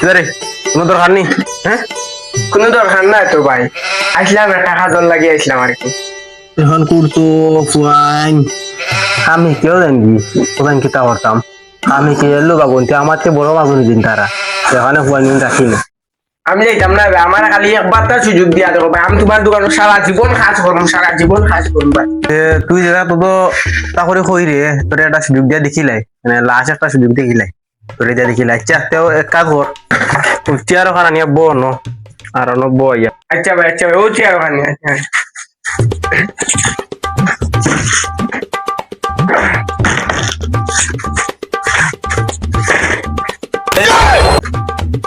রে কোনো দরকার নেই। হ্যাঁ, কোনো দরকার নাই তো ভাই, আসলাম একটা কাজল লাগিয়ে আসলাম আর কি। এখন করতো ফুয়াইন আমি কেউ জানি ফুয়াইন কিতা করতাম। আমি কি এলো বাগুনতে আমার চেয়ে বড় বাগুন দিন তারা সেখানে ফুয়াইন রাখি না। আমি যাইতাম না ভাই, আমার খালি একবার তার সুযোগ দিয়া দেখো ভাই, আমি তোমার দোকানে সারা জীবন কাজ করবো, সারা জীবন কাজ করবো ভাই। তুই যেটা তো তা করে কই রে তোর একটা সুযোগ দিয়া দেখিলাই মানে লাস্ট একটা সুযোগ দেখিলাই তোর দিয়া দেখিলাই চারটেও এক কাজ কর চেয়ার ওখানে নিয়ে বো ন আর বো ইয়া। আচ্ছা ভাই, আচ্ছা ভাই, ও চেয়ার ওখানে আচ্ছা।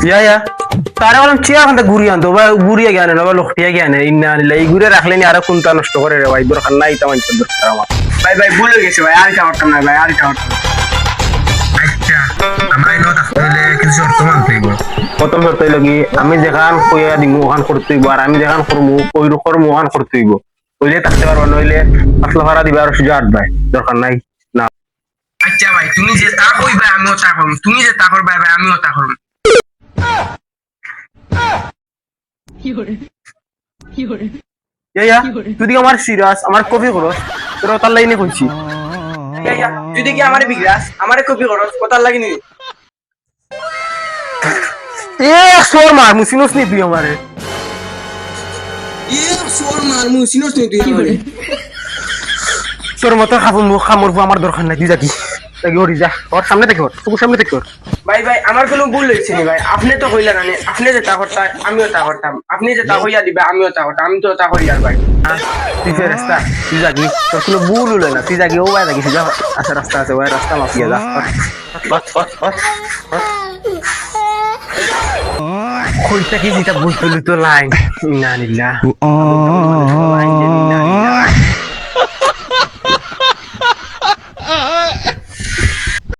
ইয়া তারা বললাম চেয়ার ওখান থেকে ঘুরিয়ে আনতো বা ঘুরিয়ে গিয়ে আনে না বা লক্ষিয়া গিয়ে আনে ইন্না আনিলে এই ঘুরে রাখলে নি আরো কোনটা নষ্ট করে রে ভাই দরকার নাই তেমন দরকার আমার। ভাই ভাই ভুলে গেছে ভাই, আর এটা করতাম না ভাই, আর এটা করতাম না। আচ্ছা আমরা এনে থাকতে হলে কিছু শর্ত মানতে হইব। প্রথম শর্ত হইল কি আমি যেখান কইয়া দিমু ওখান করতে হইব আর আমি যেখান করমু ওই করমু ওখান করতে হইব। হইলে থাকতে পারবো নইলে আসলে ভাড়া দিবে আর সুযোগ আট ভাই দরকার নাই না। আচ্ছা ভাই, তুমি যে তা কইবা আমিও তা করবো, তুমি যে তা করবা ভাই আমিও তা করবো। ইয়া তুই দিকে আমার সিরিয়াস আমার কপি করস তোর তার লাইনে কইছি। তুই দেখি আমারে বিগ্রাস, আমারে কপি করস, কোথার লাগি নি? এ সোর মার মুসিনস নি তুই আমারে সোর মার মু সিনোস তুই আমারে। তোর মতো খামরবো আমার দরকার নাই তুই যাকি তাকে ওরি যা ওর সামনে থেকে ওর তোর সামনে থেকে ওর। ভাই ভাই আমার কোনো ভুল হয়েছে নি ভাই, আপনি তো কইলেন না, আপনি যে তা করতাম আমিও তা করতাম, আপনি যে তা কইয়া দিবে আমিও তা করতাম, আমি তো তা করি আর ভাই। তুই ফেরেস্তা তুই যাকি তোর কোনো ভুল হলো না তুই যাকি ও ভাই যাকি যা আচ্ছা রাস্তা আছে ওই রাস্তা মাফিয়া যা কইতা কি যেটা ভুল হইল তো লাইন না নিলা